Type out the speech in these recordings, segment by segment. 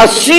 80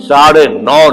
9.5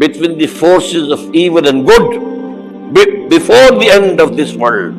between the forces of evil and good before the end of this world.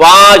5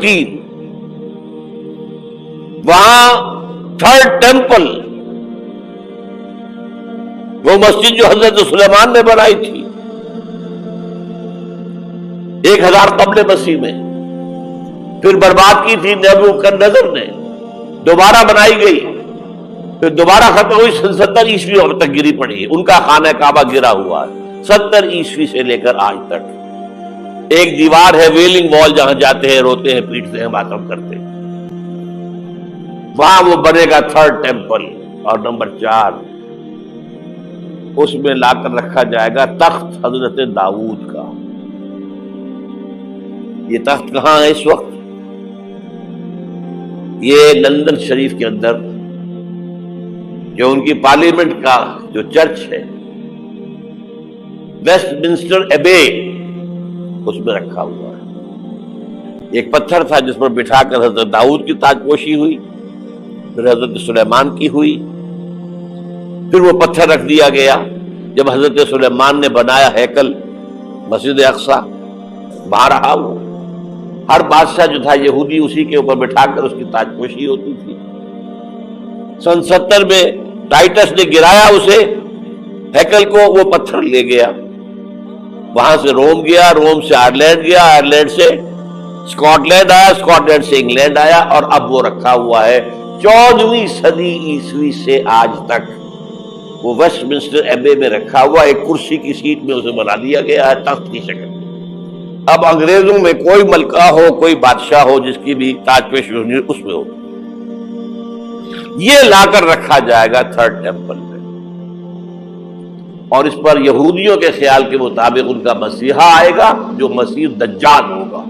3, وہاں third temple, وہ مسجد جو حضرت سلیمان نے بنائی تھی 1000 قبل مسیح میں، پھر برباد کی تھی نیبوکدنیزر نے، دوبارہ بنائی گئی، پھر دوبارہ ختم ہوئی، 70 عیسوی اب تک گری پڑی ہے، ان کا خانہ کعبہ گرا ہوا ہے 70 عیسوی سے لے کر آج تک۔ ایک دیوار ہے ویلنگ وال، جہاں جاتے ہیں، روتے ہیں، پیٹتے ہیں، ماتم کرتے ہیں، وہاں وہ بنے گا تھرڈ ٹیمپل۔ اور نمبر 4، اس میں لا کر رکھا جائے گا تخت حضرت داؤد کا۔ یہ تخت کہاں ہے اس وقت؟ یہ لندن شریف کے اندر جو ان کی پارلیمنٹ کا جو چرچ ہے، ویسٹ منسٹر ایبے، اس میں رکھا ہوا ہے۔ ایک پتھر تھا جس پر بٹھا کر حضرت داؤد کی تاج پوشی ہوئی، پھر حضرت سلیمان کی ہوئی، پھر وہ پتھر رکھ دیا گیا جب حضرت سلیمان نے بنایا ہیکل مسجد اقصی، وہاں رہا وہ۔ ہر بادشاہ جو تھا یہودی اسی کے اوپر بٹھا کر اس کی تاج پوشی ہوتی تھی۔ سن 70 میں ٹائٹس نے گرایا اسے، ہیکل کو، وہ پتھر لے گیا، وہاں سے روم گیا، روم سے آئرلینڈ گیا، آئرلینڈ سے اسکاٹ لینڈ آیا، اسکاٹ لینڈ سے انگلینڈ آیا، اور اب وہ رکھا ہوا ہے 14ویں صدی عیسوی سے آج تک۔ وہ ویسٹ منسٹر ایبے میں رکھا ہوا، ایک کرسی کی سیٹ میں اسے بنا دیا گیا ہے تخت کی شکل میں۔ اب انگریزوں میں کوئی ملکہ ہو، کوئی بادشاہ ہو جس کی بھی تاج پوشی ہونی، اس میں ہو، یہ لا کر رکھا جائے گا تھرڈ ٹیمپل میں۔ اور اس پر یہودیوں کے خیال کے مطابق ان کا مسیحا آئے گا جو مسیح دجال ہوگا،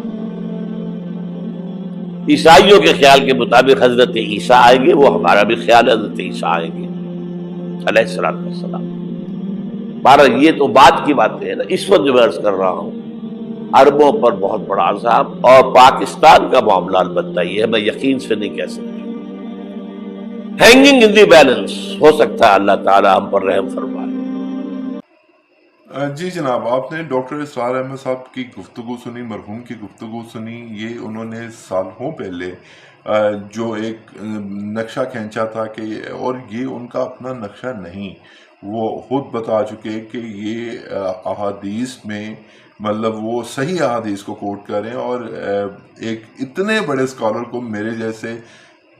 عیسائیوں کے خیال کے مطابق حضرت عیسیٰ آئیں گے، وہ ہمارا بھی خیال ہے حضرت عیسیٰ آئیں گے علیہ السلام۔ بہرحال یہ تو بعد کی باتیں ہیں نا، اس وقت جو میں عرض کر رہا ہوں عربوں پر بہت بڑا عذاب، اور پاکستان کا معاملہ البتہ یہ ہے، میں یقین سے نہیں کہہ سکتا، ہینگنگ ان دی بیلنس، ہو سکتا ہے اللہ تعالیٰ ہم پر رحم فرمائے۔ جی جناب، آپ نے ڈاکٹر اسرار احمد صاحب کی گفتگو سنی، مرحوم کی گفتگو سنی۔ یہ انہوں نے سالوں پہلے جو ایک نقشہ کھینچا تھا کہ، اور یہ ان کا اپنا نقشہ نہیں، وہ خود بتا چکے کہ یہ احادیث میں، مطلب وہ صحیح احادیث کو کوٹ کریں، اور ایک اتنے بڑے اسکالر کو میرے جیسے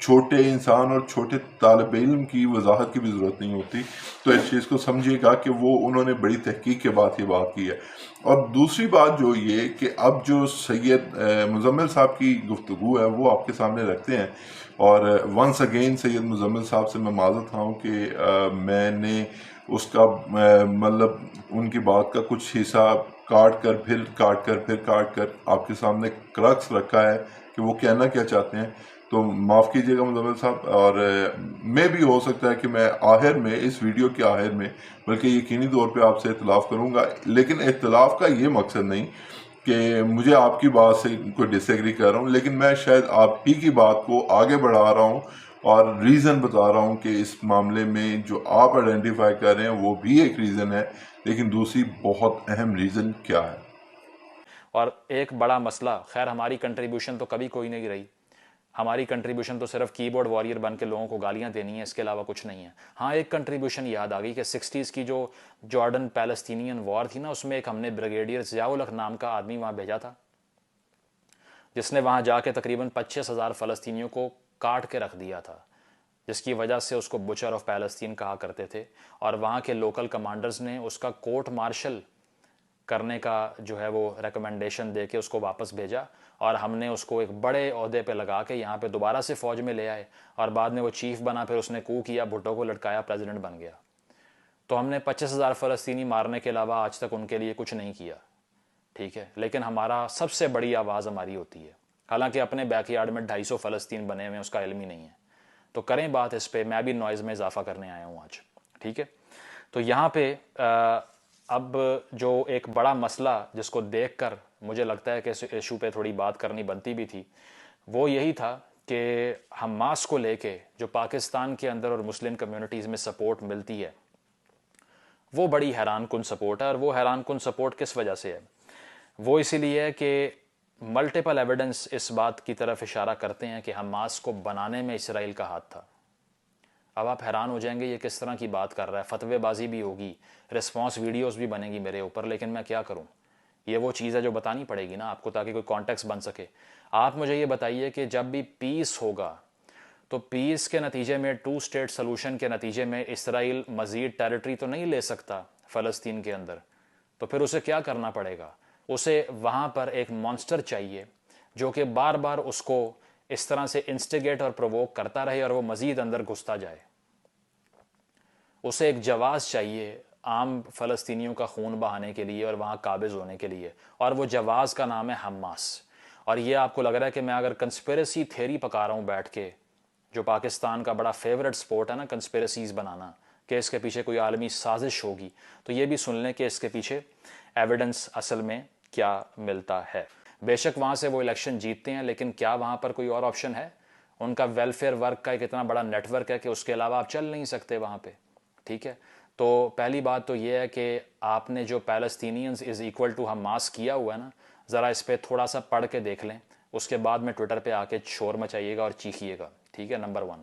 چھوٹے انسان اور چھوٹے طالب علم کی وضاحت کی بھی ضرورت نہیں ہوتی، تو اس چیز کو سمجھیے گا کہ وہ انہوں نے بڑی تحقیق کے بعد یہ بات کی ہے۔ اور دوسری بات جو یہ کہ اب جو سید مزمل صاحب کی گفتگو ہے وہ آپ کے سامنے رکھتے ہیں، اور ونس اگین سید مزمل صاحب سے میں معذرت خواہ ہوں کہ میں نے اس کا مطلب ان کی بات کا کچھ حصہ کاٹ کر آپ کے سامنے کرکس رکھا ہے کہ وہ کہنا کیا چاہتے ہیں، تو معاف کیجیے گا مزمل صاحب۔ اور میں بھی ہو سکتا ہے کہ میں آخر میں، اس ویڈیو کے آخر میں، بلکہ یقینی طور پہ آپ سے اختلاف کروں گا، لیکن اختلاف کا یہ مقصد نہیں کہ مجھے آپ کی بات سے کوئی ڈس ایگری کر رہا ہوں، لیکن میں شاید آپ ہی کی بات کو آگے بڑھا رہا ہوں اور ریزن بتا رہا ہوں کہ اس معاملے میں جو آپ آئیڈینٹیفائی کر رہے ہیں وہ بھی ایک ریزن ہے، لیکن دوسری بہت اہم ریزن کیا ہے۔ اور ایک بڑا مسئلہ، خیر ہماری کنٹریبیوشن تو کبھی کوئی نہیں رہی، ہماری کنٹریبیوشن تو صرف کی بورڈ وارئر بن کے لوگوں کو گالیاں دینی ہے، اس کے علاوہ کچھ نہیں ہے۔ ہاں ایک کنٹریبیوشن یاد آ گئی کہ 60s کی جو جارڈن پیلسٹینین وار تھی نا، اس میں ایک ہم نے بریگیڈیئر ضیاء الحق نام کا آدمی وہاں بھیجا تھا، جس نے وہاں جا کے تقریباً 25,000 فلسطینیوں کو کاٹ کے رکھ دیا تھا، جس کی وجہ سے اس کو بچر آف پیلسطین کہا کرتے تھے، اور وہاں کے لوکل کمانڈرز نے اس کا کورٹ مارشل کرنے کا جو ہے وہ ریکمنڈیشن دے کے اس کو واپس بھیجا، اور ہم نے اس کو ایک بڑے عہدے پہ لگا کے یہاں پہ دوبارہ سے فوج میں لے آئے، اور بعد میں وہ چیف بنا، پھر اس نے کو کیا، بھٹو کو لٹکایا، پریزیڈنٹ بن گیا۔ تو ہم نے 25,000 فلسطینی مارنے کے علاوہ آج تک ان کے لیے کچھ نہیں کیا، ٹھیک ہے، لیکن ہمارا سب سے بڑی آواز ہماری ہوتی ہے، حالانکہ اپنے بیک یارڈ میں 250 فلسطین بنے ہوئے ہیں، اس کا علم ہی نہیں ہے، تو کریں بات اس پہ، میں بھی نوائز میں اضافہ کرنے آیا ہوں آج، ٹھیک ہے۔ تو یہاں پہ اب جو ایک بڑا مسئلہ جس کو دیکھ کر مجھے لگتا ہے کہ اس ایشو پہ تھوڑی بات کرنی بنتی بھی تھی، وہ یہی تھا کہ حماس کو لے کے جو پاکستان کے اندر اور مسلم کمیونٹیز میں سپورٹ ملتی ہے، وہ بڑی حیران کن سپورٹ ہے، اور وہ حیران کن سپورٹ کس وجہ سے ہے؟ وہ اسی لیے ہے کہ ملٹیپل ایویڈنس اس بات کی طرف اشارہ کرتے ہیں کہ حماس کو بنانے میں اسرائیل کا ہاتھ تھا. اب آپ حیران ہو جائیں گے یہ کس طرح کی بات کر رہا ہے, فتوے بازی بھی ہوگی, رسپانس ویڈیوز بھی بنے گی میرے اوپر, لیکن میں کیا کروں, یہ وہ چیز ہے جو بتانی پڑے گی نا آپ کو تاکہ کوئی کانٹیکس بن سکے. آپ مجھے یہ بتائیے کہ جب بھی پیس ہوگا تو پیس کے نتیجے میں 2 اسٹیٹ سلوشن کے نتیجے میں اسرائیل مزید ٹیریٹری تو نہیں لے سکتا فلسطین کے اندر, تو پھر اسے کیا کرنا پڑے گا, اسے وہاں پر ایک مانسٹر چاہیے جو کہ بار بار اس کو اس طرح سے انسٹیگیٹ اور پرووک کرتا رہے اور وہ مزید اندر گھستا جائے. اسے ایک جواز چاہیے عام فلسطینیوں کا خون بہانے کے لیے اور وہاں قابض ہونے کے لیے, اور وہ جواز کا نام ہے حماس. اور یہ آپ کو لگ رہا ہے کہ میں اگر کنسپیریسی تھیوری پکا رہا ہوں بیٹھ کے, جو پاکستان کا بڑا فیورٹ سپورٹ ہے نا کنسپیریسیز بنانا, کہ اس کے پیچھے کوئی عالمی سازش ہوگی, تو یہ بھی سن لیں کہ اس کے پیچھے ایویڈنس اصل میں کیا ملتا ہے. بے شک وہاں سے وہ الیکشن جیتتے ہیں, لیکن کیا وہاں پر کوئی اور آپشن ہے؟ ان کا ویلفیئر ورک کا ایک اتنا بڑا نیٹ ورک ہے کہ اس کے علاوہ آپ چل نہیں سکتے وہاں پہ. ٹھیک ہے, تو پہلی بات تو یہ ہے کہ آپ نے جو Palestinians is equal to Hamas کیا ہوا ہے نا, ذرا اس پہ تھوڑا سا پڑھ کے دیکھ لیں, اس کے بعد میں ٹویٹر پہ آ کے شور مچائیے گا اور چیخیے گا. ٹھیک ہے, نمبر 1.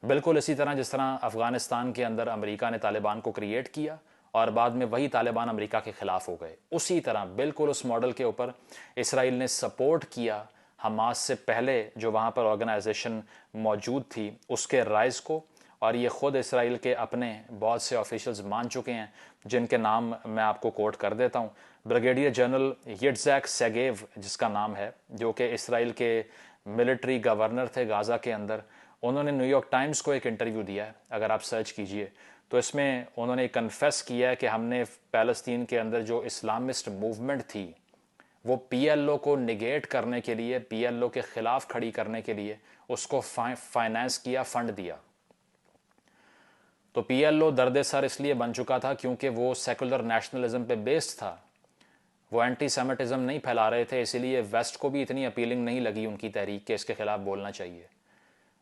بالکل اسی طرح جس طرح افغانستان کے اندر امریکہ نے طالبان کو کریٹ کیا اور بعد میں وہی طالبان امریکہ کے خلاف ہو گئے, اسی طرح بالکل اس ماڈل کے اوپر اسرائیل نے سپورٹ کیا حماس سے پہلے جو وہاں پر آرگنائزیشن موجود تھی اس کے رائز کو. اور یہ خود اسرائیل کے اپنے بہت سے آفیشلز مان چکے ہیں, جن کے نام میں آپ کو کوٹ کر دیتا ہوں. بریگیڈیئر جنرل یٹزیک سیگیو جس کا نام ہے, جو کہ اسرائیل کے ملٹری گورنر تھے غازہ کے اندر, انہوں نے نیو یارک ٹائمز کو ایک انٹرویو دیا ہے, اگر آپ سرچ کیجئے تو اس میں انہوں نے کنفیس کیا ہے کہ ہم نے پیلسطین کے اندر جو اسلامسٹ موومنٹ تھی وہ پی ایل او کو نگیٹ کرنے کے لیے, پی ایل او کے خلاف کھڑی کرنے کے لیے اس کو فائنانس کیا, فنڈ دیا. تو پی ایل او درد سر اس لیے بن چکا تھا کیونکہ وہ سیکولر نیشنلزم پہ بیسڈ تھا, وہ اینٹی سیمیٹزم نہیں پھیلا رہے تھے, اسی لیے ویسٹ کو بھی اتنی اپیلنگ نہیں لگی ان کی تحریک کہ اس کے خلاف بولنا چاہیے.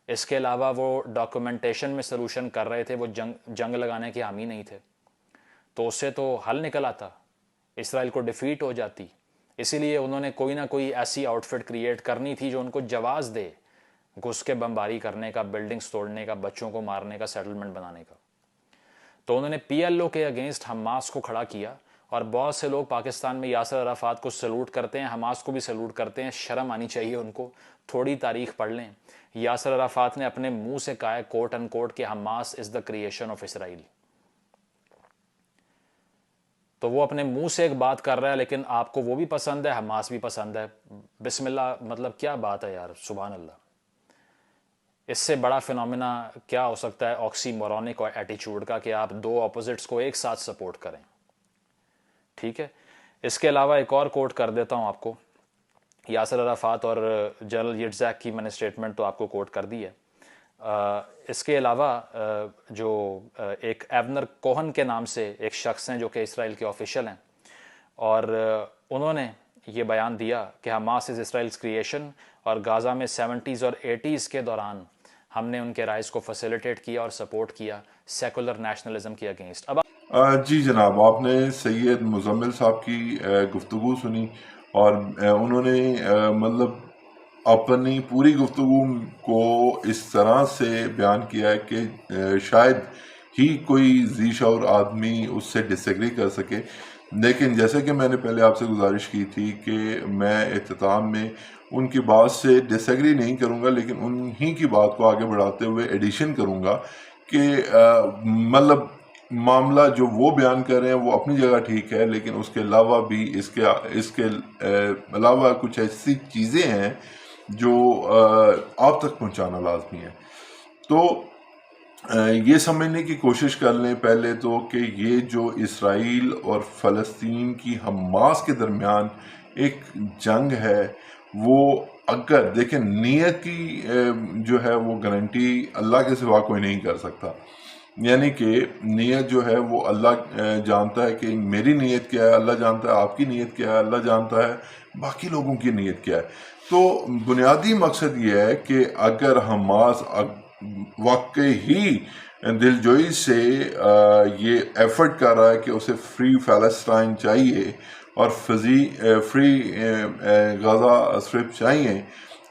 اس کے علاوہ وہ ڈاکومنٹیشن میں سلوشن کر رہے تھے, وہ جنگ لگانے کے حامی نہیں تھے, تو اس سے تو حل نکل آتا, اسرائیل کو ڈیفیٹ ہو جاتی. اسی لیے انہوں نے کوئی نہ کوئی ایسی آؤٹ فٹ کریٹ کرنی تھی جو ان کو جواز دے گھس کے بمباری کرنے کا, بلڈنگز توڑنے کا, بچوں کو مارنے کا, سیٹلمنٹ بنانے کا. تو انہوں نے پی ایل او کے اگینسٹ حماس کو کھڑا کیا, اور بہت سے لوگ پاکستان میں یاسر عرفات کو سلوٹ کرتے ہیں, حماس کو بھی سلوٹ کرتے ہیں. شرم آنی چاہیے ان کو, تھوڑی تاریخ پڑھ لیں. یاسر عرفات نے اپنے منہ سے کہا ہے کوٹ ان کوٹ کہ Hamas is the creation of Israel. تو وہ اپنے منہ سے ایک بات کر رہا ہے, لیکن آپ کو وہ بھی پسند ہے, حماس بھی پسند ہے. بسم اللہ, مطلب کیا بات ہے یار, سبحان اللہ. اس سے بڑا فینومینا کیا ہو سکتا ہے آکسی مورونک اور ایٹیچیوڈ کا, کہ آپ دو اپوزٹس کو ایک ساتھ سپورٹ کریں. ٹھیک ہے, اس کے علاوہ ایک اور کوٹ کر دیتا ہوں آپ کو. یاسر عرفات اور جنرل یٹزیک کی میں نے سٹیٹمنٹ تو آپ کو کوٹ کر دی ہے. اس کے علاوہ جو ایک ایونر کوہن کے نام سے ایک شخص ہیں جو کہ اسرائیل کے آفیشل ہیں, اور انہوں نے یہ بیان دیا کہ حماس از اسرائیلز کریشن, اور غازہ میں 70s اور 80s کے دوران ہم نے ان کے رائز کو فیسیلیٹیٹ کیا اور سپورٹ کیا سیکولر نیشنلزم کے اگینسٹ. اب جی جناب, آپ نے سید مزمل صاحب کی گفتگو سنی, اور انہوں نے مطلب اپنی پوری گفتگو کو اس طرح سے بیان کیا ہے کہ شاید ہی کوئی ذی شعور آدمی اس سے ڈس ایگری کر سکے. لیکن جیسے کہ میں نے پہلے آپ سے گزارش کی تھی کہ میں اختتام میں ان کی بات سے ڈس ایگری نہیں کروں گا, لیکن انہی کی بات کو آگے بڑھاتے ہوئے ایڈیشن کروں گا کہ مطلب معاملہ جو وہ بیان کر رہے ہیں وہ اپنی جگہ ٹھیک ہے, لیکن اس کے علاوہ بھی اس کے علاوہ کچھ ایسی چیزیں ہیں جو آپ تک پہنچانا لازمی ہے. تو یہ سمجھنے کی کوشش کر لیں پہلے تو کہ یہ جو اسرائیل اور فلسطین کی حماس کے درمیان ایک جنگ ہے, وہ اگر دیکھیں نیت کی جو ہے وہ گارنٹی اللہ کے سوا کوئی نہیں کر سکتا. یعنی کہ نیت جو ہے وہ اللہ جانتا ہے کہ میری نیت کیا ہے, اللہ جانتا ہے آپ کی نیت کیا ہے, اللہ جانتا ہے باقی لوگوں کی نیت کیا ہے. تو بنیادی مقصد یہ ہے کہ اگر حماس واقعی ہی دلجوئی سے یہ ایفرٹ کر رہا ہے کہ اسے فری فلسطین چاہیے اور فری غزہ اسٹرپ چاہیے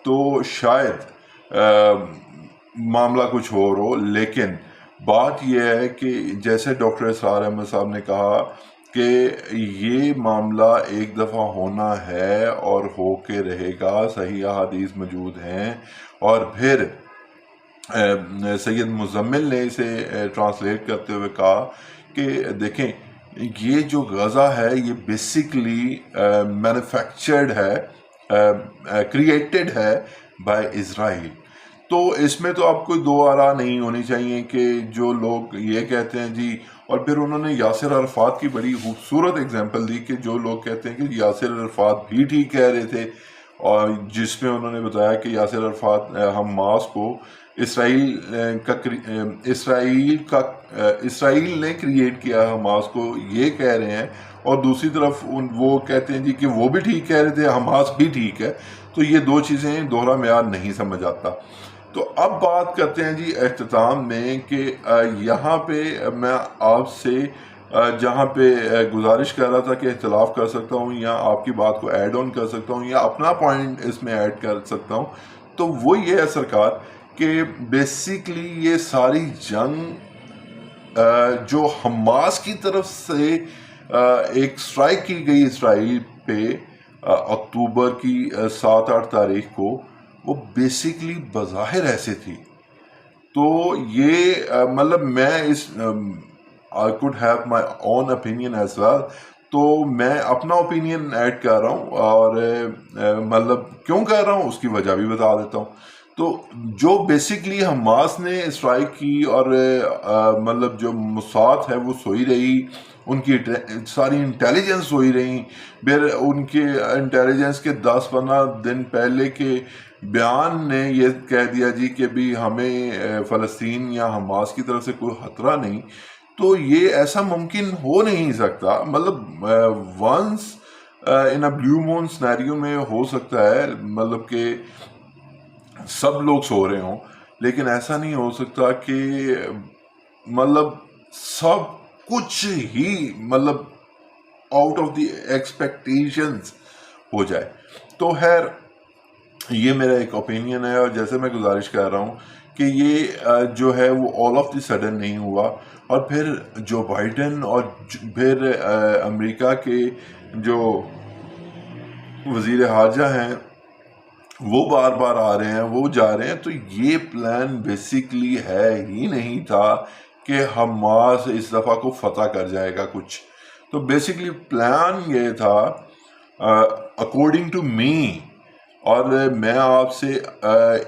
تو شاید معاملہ کچھ اور ہو. لیکن بات یہ ہے کہ جیسے ڈاکٹر اسرار احمد صاحب نے کہا کہ یہ معاملہ ایک دفعہ ہونا ہے اور ہو کے رہے گا. صحیح احادیث موجود ہیں. اور پھر سید مزمل نے اسے ٹرانسلیٹ کرتے ہوئے کہا کہ دیکھیں یہ جو غزہ ہے یہ بیسیکلی مینوفیکچرڈ ہے, کریٹڈ ہے بائی اسرائیل. تو اس میں تو آپ کوئی دو آرا نہیں ہونی چاہیے کہ جو لوگ یہ کہتے ہیں جی. اور پھر انہوں نے یاسر عرفات کی بڑی خوبصورت اگزامپل دی کہ جو لوگ کہتے ہیں کہ یاسر عرفات بھی ٹھیک کہہ رہے تھے, اور جس میں انہوں نے بتایا کہ یاسر عرفات حماس کو اسرائیل نے کریٹ کیا حماس کو یہ کہہ رہے ہیں, اور دوسری طرف وہ کہتے ہیں جی کہ وہ بھی ٹھیک کہہ رہے تھے, حماس بھی ٹھیک ہے. تو یہ دو چیزیں دوہرا معیار نہیں سمجھ آتا. تو اب بات کرتے ہیں جی اختتام میں کہ یہاں پہ میں آپ سے جہاں پہ گزارش کر رہا تھا کہ اختلاف کر سکتا ہوں یا آپ کی بات کو ایڈ آن کر سکتا ہوں یا اپنا پوائنٹ اس میں ایڈ کر سکتا ہوں, تو وہ یہ ہے سرکار کہ بیسیکلی یہ ساری جنگ جو حماس کی طرف سے ایک سٹرائک کی گئی اسرائیل پہ اکتوبر کی 7-8 تاریخ کو, وہ بیسیکلی بظاہر ایسے تھی. تو یہ مطلب میں اس I could have my own opinion as well, تو میں اپنا اوپینین ایڈ کر رہا ہوں, اور مطلب کیوں کر رہا ہوں اس کی وجہ بھی بتا دیتا ہوں. تو جو بیسیکلی حماس نے اسٹرائک کی اور مطلب جو موساد ہے وہ سوئی رہی, ان کی ساری انٹیلیجنس سوئی رہی. پھر ان کے انٹیلیجنس کے 10-15 دن پہلے کے بیان نے یہ کہہ دیا جی کہ بھی ہمیں فلسطین یا حماس کی طرف سے کوئی خطرہ نہیں. تو یہ ایسا ممکن ہو نہیں سکتا. مطلب ونس ان اے بلیو مون سنیریو میں ہو سکتا ہے مطلب کہ سب لوگ سو رہے ہوں, لیکن ایسا نہیں ہو سکتا کہ مطلب سب کچھ ہی مطلب آؤٹ آف دی ایکسپیکٹیشنز ہو جائے. تو خیر یہ میرا ایک اوپینین ہے, اور جیسے میں گزارش کر رہا ہوں کہ یہ جو ہے وہ آل آف دی سڈن نہیں ہوا. اور پھر جو بائیڈن اور پھر امریکہ کے جو وزیر خارجہ ہیں وہ بار بار آ رہے ہیں, وہ جا رہے ہیں. تو یہ پلان بیسیکلی ہے ہی نہیں تھا کہ حماس اس دفعہ کو فتح کر جائے گا کچھ. تو بیسیکلی پلان یہ تھا اکارڈنگ ٹو می. اور میں آپ سے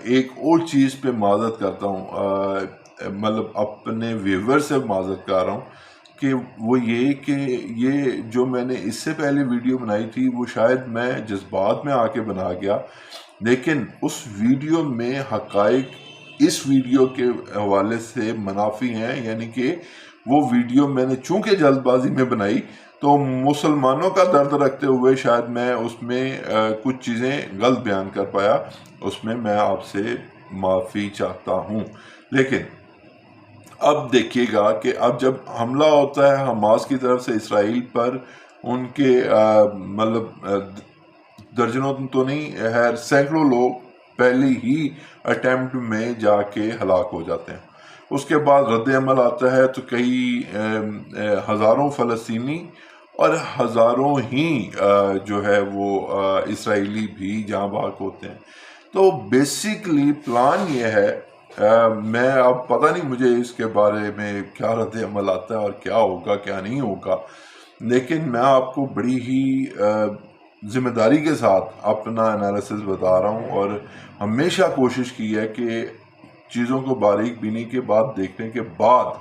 ایک اور چیز پہ معذرت کرتا ہوں, مطلب اپنے ویور سے معذرت کر رہا ہوں کہ وہ یہ کہ یہ جو میں نے اس سے پہلے ویڈیو بنائی تھی وہ شاید میں جذبات میں آ کے بنا گیا, لیکن اس ویڈیو میں حقائق اس ویڈیو کے حوالے سے منافی ہیں. یعنی کہ وہ ویڈیو میں نے چونکہ جلد بازی میں بنائی تو مسلمانوں کا درد رکھتے ہوئے شاید میں اس میں کچھ چیزیں غلط بیان کر پایا. اس میں میں آپ سے معافی چاہتا ہوں. لیکن اب دیکھیے گا کہ اب جب حملہ ہوتا ہے حماس کی طرف سے اسرائیل پر, ان کے مطلب درجنوں تو نہیں خیر سینکڑوں لوگ پہلے ہی اٹیمپٹ میں جا کے ہلاک ہو جاتے ہیں. اس کے بعد رد عمل آتا ہے تو کئی ہزاروں فلسطینی اور ہزاروں ہی جو ہے وہ اسرائیلی بھی جاں بحق ہوتے ہیں. تو بیسیکلی پلان یہ ہے, میں اب پتہ نہیں مجھے اس کے بارے میں کیا رد عمل آتا ہے اور کیا ہوگا کیا نہیں ہوگا, لیکن میں آپ کو بڑی ہی ذمہ داری کے ساتھ اپنا انالیسس بتا رہا ہوں, اور ہمیشہ کوشش کی ہے کہ چیزوں کو باریک بینی کے بعد دیکھنے کے بعد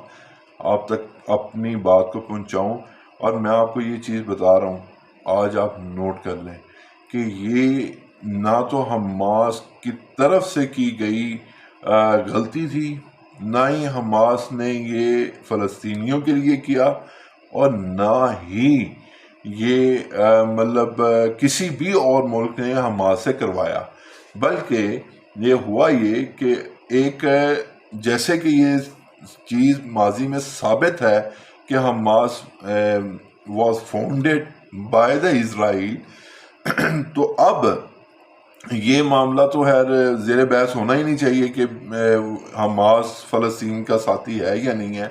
آپ تک اپنی بات کو پہنچاؤں. اور میں آپ کو یہ چیز بتا رہا ہوں, آج آپ نوٹ کر لیں کہ یہ نہ تو حماس کی طرف سے کی گئی غلطی تھی, نہ ہی حماس نے یہ فلسطینیوں کے لیے کیا, اور نہ ہی یہ مطلب کسی بھی اور ملک نے حماس سے کروایا. بلکہ یہ ہوا یہ کہ ایک جیسے کہ یہ چیز ماضی میں ثابت ہے کہ Hamas was founded by the Israel. تو اب یہ معاملہ تو خیر زیر بحث ہونا ہی نہیں چاہیے کہ حماس فلسطین کا ساتھی ہے یا نہیں ہے،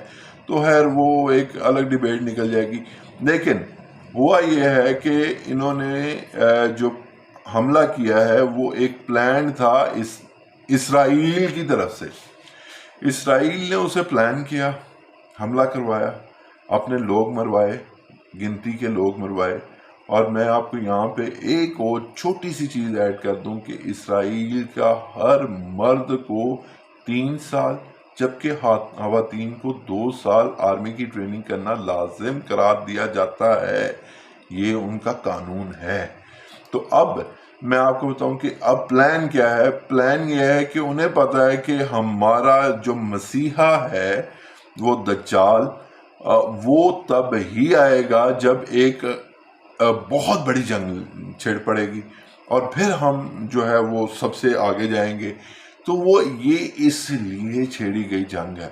تو خیر وہ ایک الگ ڈیبیٹ نکل جائے گی. لیکن ہوا یہ ہے کہ انہوں نے جو حملہ کیا ہے وہ ایک پلان تھا اسرائیل کی طرف سے. اسرائیل نے اسے پلان کیا، حملہ کروایا، اپنے لوگ مروائے، گنتی کے لوگ مروائے. اور میں آپ کو یہاں پہ ایک اور چھوٹی سی چیز ایڈ کر دوں کہ اسرائیل کا ہر مرد کو 3 سال جبکہ خواتین کو 2 سال آرمی کی ٹریننگ کرنا لازم قرار دیا جاتا ہے. یہ ان کا قانون ہے. تو اب میں آپ کو بتاؤں کہ اب پلان کیا ہے. پلان یہ ہے کہ انہیں پتہ ہے کہ ہمارا جو مسیحا ہے وہ دجال وہ تب ہی آئے گا جب ایک بہت بڑی جنگ چھڑ پڑے گی اور پھر ہم جو ہے وہ سب سے آگے جائیں گے. تو وہ یہ اس لیے چھیڑی گئی جنگ ہے.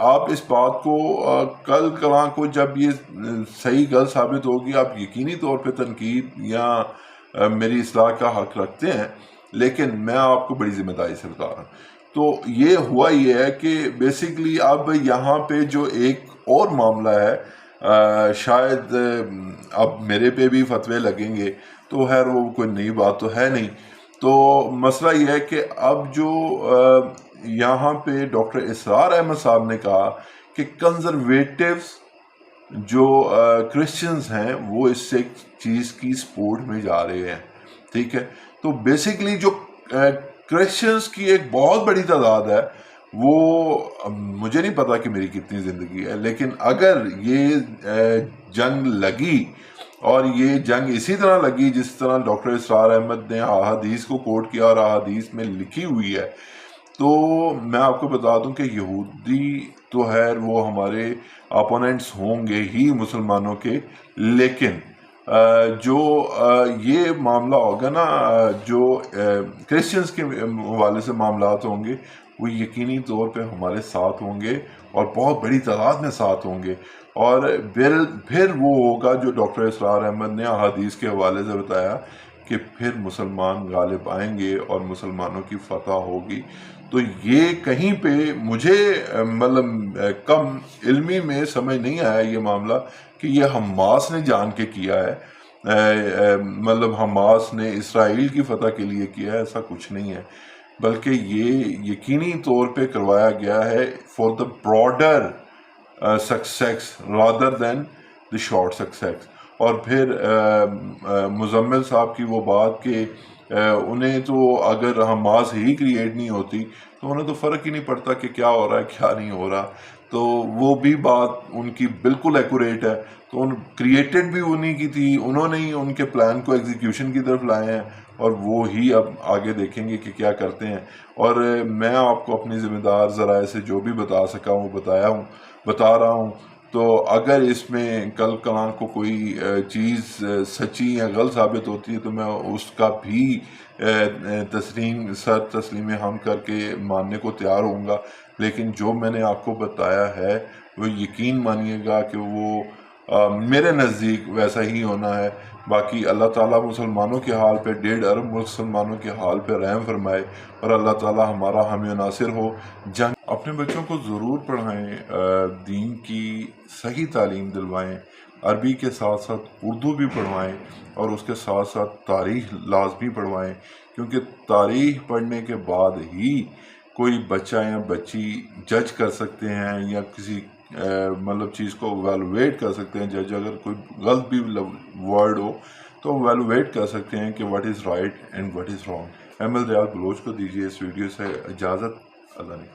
آپ اس بات کو کل کلاں کو جب یہ صحیح غلط ثابت ہوگی آپ یقینی طور پہ تنقید یا میری اصلاح کا حق رکھتے ہیں، لیکن میں آپ کو بڑی ذمہ داری سے بتا رہا ہوں. تو یہ ہوا یہ ہے کہ بیسیکلی اب یہاں پہ جو ایک اور معاملہ ہے، شاید اب میرے پہ بھی فتوے لگیں گے تو خیر وہ کوئی نئی بات تو ہے نہیں. تو مسئلہ یہ ہے کہ اب جو یہاں پہ ڈاکٹر اسرار احمد صاحب نے کہا کہ کنزرویٹیوز جو کرسچنز ہیں وہ اس سے چیز کی سپورٹ میں جا رہے ہیں. ٹھیک ہے، تو بیسیکلی جو کرسچنز کی ایک بہت بڑی تعداد ہے، وہ مجھے نہیں پتا کہ میری کتنی زندگی ہے، لیکن اگر یہ جنگ لگی اور یہ جنگ اسی طرح لگی جس طرح ڈاکٹر اسرار احمد نے احادیث کو کوٹ کیا اور احادیث میں لکھی ہوئی ہے، تو میں آپ کو بتا دوں کہ یہودی تو خیر وہ ہمارے اپوننٹس ہوں گے ہی مسلمانوں کے، لیکن جو یہ معاملہ ہوگا نا، جو کرسچنز کے حوالے سے معاملات ہوں گے وہ یقینی طور پہ ہمارے ساتھ ہوں گے اور بہت بڑی تعداد میں ساتھ ہوں گے. اور پھر وہ ہوگا جو ڈاکٹر اسرار احمد نے احادیث کے حوالے سے بتایا کہ پھر مسلمان غالب آئیں گے اور مسلمانوں کی فتح ہوگی. تو یہ کہیں پہ مجھے مطلب کم علمی میں سمجھ نہیں آیا یہ معاملہ کہ یہ حماس نے جان کے کیا ہے، مطلب حماس نے اسرائیل کی فتح کے لیے کیا ہے. ایسا کچھ نہیں ہے، بلکہ یہ یقینی طور پہ کروایا گیا ہے for the broader success rather than the short success. اور پھر مزمل صاحب کی وہ بات کہ انہیں تو اگر حماس ہی کریٹ نہیں ہوتی تو انہیں تو فرق ہی نہیں پڑتا کہ کیا ہو رہا ہے کیا نہیں ہو رہا. تو وہ بھی بات ان کی بالکل ایکوریٹ ہے. تو کریٹڈ بھی انہی کی تھی، انہوں نے ہی ان کے پلان کو ایگزیکیوشن کی طرف لائے ہیں اور وہ ہی اب آگے دیکھیں گے کہ کیا کرتے ہیں. اور میں آپ کو اپنی ذمہ دار ذرائع سے جو بھی بتا سکا ہوں بتا رہا ہوں. تو اگر اس میں کل کلاں کو کوئی چیز سچی یا غلط ثابت ہوتی ہے تو میں اس کا بھی تسلیم ہم کر کے ماننے کو تیار ہوں گا. لیکن جو میں نے آپ کو بتایا ہے وہ یقین مانیے گا کہ وہ میرے نزدیک ویسا ہی ہونا ہے. باقی اللہ تعالیٰ مسلمانوں کے حال پہ 1.5 ارب مسلمانوں کے حال پہ رحم فرمائے اور اللہ تعالیٰ ہمارا حامی و ناصر ہو. جنگ اپنے بچوں کو ضرور پڑھائیں، دین کی صحیح تعلیم دلوائیں، عربی کے ساتھ ساتھ اردو بھی پڑھوائیں اور اس کے ساتھ ساتھ تاریخ لازمی پڑھوائیں، کیونکہ تاریخ پڑھنے کے بعد ہی کوئی بچہ یا بچی جج کر سکتے ہیں یا کسی مطلب چیز کو ایویلویٹ کر سکتے ہیں. جج اگر کوئی غلط بھی ورڈ ہو تو ایویلویٹ کر سکتے ہیں کہ what is right and what is wrong. Ahmed Riaz Baloch کو دیجیے اس ویڈیو سے اجازت. اللہ نے